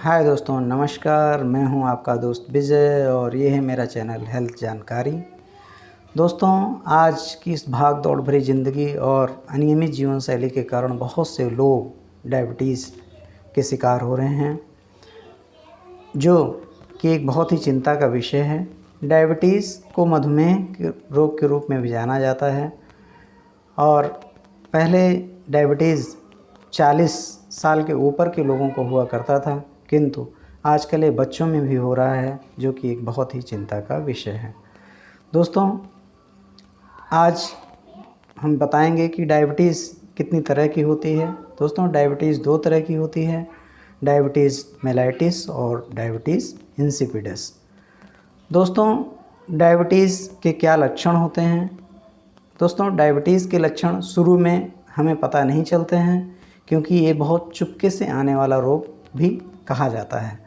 हाय दोस्तों, नमस्कार। मैं हूं आपका दोस्त विजय और ये है मेरा चैनल हेल्थ जानकारी। दोस्तों, आज की इस भाग दौड़ भरी ज़िंदगी और अनियमित जीवन शैली के कारण बहुत से लोग डायबिटीज़ के शिकार हो रहे हैं, जो कि एक बहुत ही चिंता का विषय है। डायबिटीज़ को मधुमेह के रोग के रूप में भी जाना जाता है और पहले डायबिटीज़ 40 साल के ऊपर के लोगों को हुआ करता था, किंतु आजकल ये बच्चों में भी हो रहा है, जो कि एक बहुत ही चिंता का विषय है। दोस्तों, आज हम बताएंगे कि डायबिटीज़ कितनी तरह की होती है। दोस्तों, डायबिटीज़ 2 तरह की होती है, डायबिटीज़ मेलाइटिस और डायबिटीज़ इंसिपिडस। दोस्तों, डायबिटीज़ के क्या लक्षण होते हैं? दोस्तों, डायबिटीज़ के लक्षण शुरू में हमें पता नहीं चलते हैं, क्योंकि ये बहुत चुपके से आने वाला रोग भी कहा जाता है।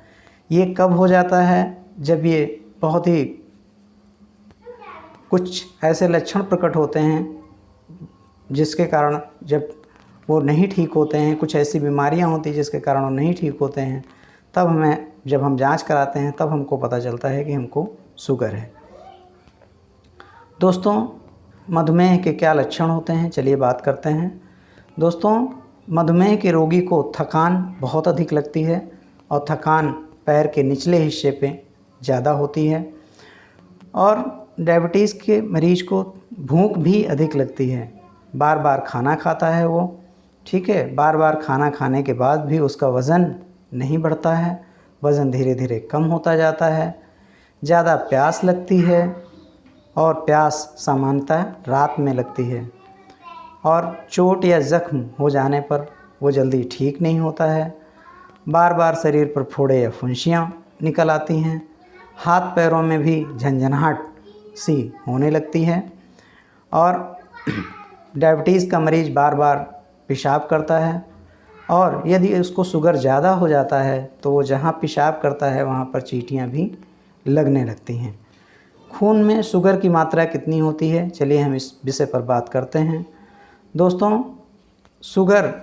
ये कब हो जाता है? जब ये बहुत ही कुछ ऐसे लक्षण प्रकट होते हैं जिसके कारण जब वो नहीं ठीक होते हैं, कुछ ऐसी बीमारियां होती हैं जिसके कारण वो नहीं ठीक होते हैं, तब जब हम जांच कराते हैं तब हमको पता चलता है कि हमको शुगर है। दोस्तों, मधुमेह के क्या लक्षण होते हैं, चलिए बात करते हैं। दोस्तों, मधुमेह के रोगी को थकान बहुत अधिक लगती है और थकान पैर के निचले हिस्से पे ज़्यादा होती है। और डायबिटीज़ के मरीज़ को भूख भी अधिक लगती है। बार बार खाना खाता है वो, ठीक है, बार बार खाना खाने के बाद भी उसका वज़न नहीं बढ़ता है, वज़न धीरे धीरे कम होता जाता है। ज़्यादा प्यास लगती है और प्यास सामान्यतः रात में लगती है। और चोट या ज़ख्म हो जाने पर वो जल्दी ठीक नहीं होता है। बार बार शरीर पर फोड़े या फुंसियाँ निकल आती हैं। हाथ पैरों में भी झंझनाहट सी होने लगती है। और डायबिटीज़ का मरीज़ बार बार पेशाब करता है, और यदि उसको शुगर ज़्यादा हो जाता है तो वो जहाँ पेशाब करता है वहाँ पर चींटियाँ भी लगने लगती हैं। खून में शुगर की मात्रा कितनी होती है, चलिए हम इस विषय पर बात करते हैं। दोस्तों, शुगर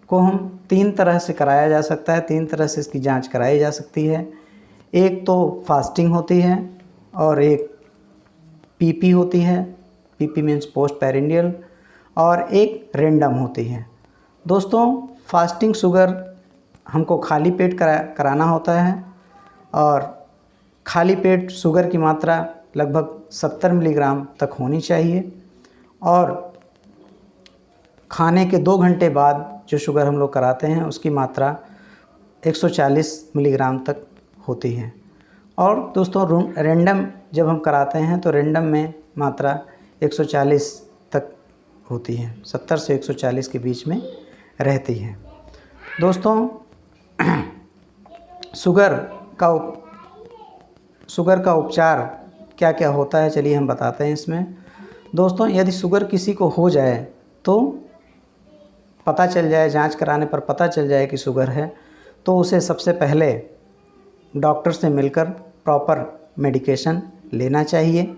को हम 3 तरह से कराया जा सकता है, 3 तरह से इसकी जांच कराई जा सकती है। एक तो फास्टिंग होती है और एक पीपी होती है, पीपी मीन्स पोस्ट पेरिंडियल, और एक रैंडम होती है। दोस्तों, फास्टिंग शुगर हमको खाली पेट कराना होता है और खाली पेट शुगर की मात्रा लगभग 70 मिलीग्राम तक होनी चाहिए, और खाने के 2 घंटे बाद जो शुगर हम लोग कराते हैं उसकी मात्रा 140 मिलीग्राम तक होती है। और दोस्तों, रैंडम जब हम कराते हैं तो रैंडम में मात्रा 140 तक होती है, 70 से 140 के बीच में रहती है। दोस्तों, शुगर का उपचार क्या क्या होता है, चलिए हम बताते हैं इसमें। दोस्तों, यदि शुगर किसी को हो जाए तो पता चल जाए, जांच कराने पर पता चल जाए कि शुगर है, तो उसे सबसे पहले डॉक्टर से मिलकर प्रॉपर मेडिकेशन लेना चाहिए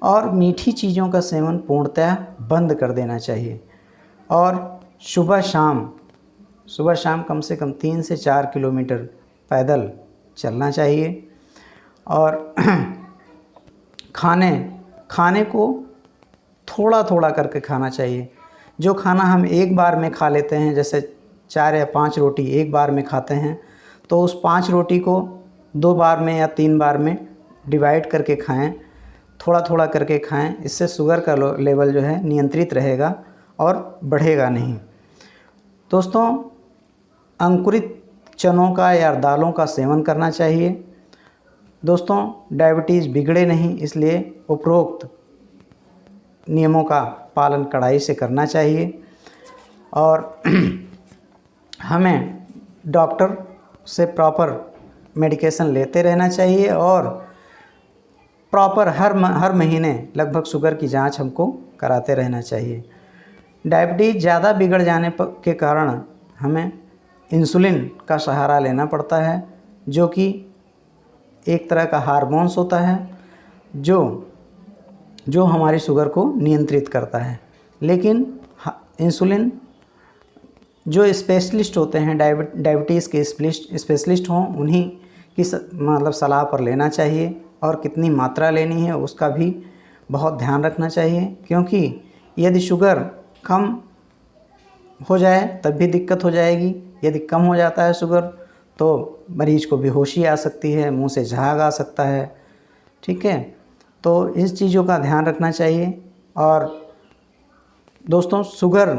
और मीठी चीज़ों का सेवन पूर्णतः बंद कर देना चाहिए। और सुबह शाम कम से कम 3 से 4 किलोमीटर पैदल चलना चाहिए। और खाने को थोड़ा थोड़ा करके खाना चाहिए। जो खाना हम एक बार में खा लेते हैं, जैसे 4 या 5 रोटी एक बार में खाते हैं, तो उस 5 रोटी को 2 बार में या 3 बार में डिवाइड करके खाएं, थोड़ा थोड़ा करके खाएं। इससे शुगर का लेवल जो है नियंत्रित रहेगा और बढ़ेगा नहीं। दोस्तों, अंकुरित चनों का या दालों का सेवन करना चाहिए। दोस्तों, डायबिटीज़ बिगड़े नहीं, इसलिए उपरोक्त नियमों का पालन कड़ाई से करना चाहिए। और हमें डॉक्टर से प्रॉपर मेडिकेशन लेते रहना चाहिए और प्रॉपर हर महीने लगभग शुगर की जांच हमको कराते रहना चाहिए। डायबिटीज़ ज़्यादा बिगड़ जाने के कारण हमें इंसुलिन का सहारा लेना पड़ता है, जो कि एक तरह का हार्मोन्स होता है जो हमारी शुगर को नियंत्रित करता है। लेकिन इंसुलिन जो स्पेशलिस्ट होते हैं डायबिटीज़ के स्पेशलिस्ट हों उन्हीं की मतलब सलाह पर लेना चाहिए। और कितनी मात्रा लेनी है उसका भी बहुत ध्यान रखना चाहिए, क्योंकि यदि शुगर कम हो जाए तब भी दिक्कत हो जाएगी। यदि कम हो जाता है शुगर तो मरीज को बेहोशी आ सकती है, मुंह से झाग आ सकता है। ठीक है, तो इस चीज़ों का ध्यान रखना चाहिए। और दोस्तों शुगर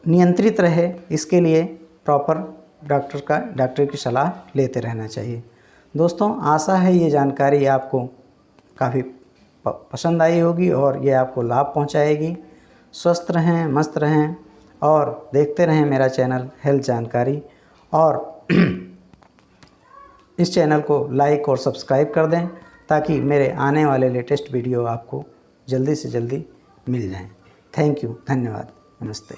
नियंत्रित रहे इसके लिए प्रॉपर डॉक्टर की सलाह लेते रहना चाहिए। दोस्तों आशा है ये जानकारी आपको काफ़ी पसंद आई होगी और ये आपको लाभ पहुंचाएगी। स्वस्थ रहें, मस्त रहें और देखते रहें मेरा चैनल हेल्थ जानकारी। और इस चैनल को लाइक और सब्सक्राइब कर दें ताकि मेरे आने वाले लेटेस्ट वीडियो आपको जल्दी से जल्दी मिल जाएं। थैंक यू, धन्यवाद, नमस्ते।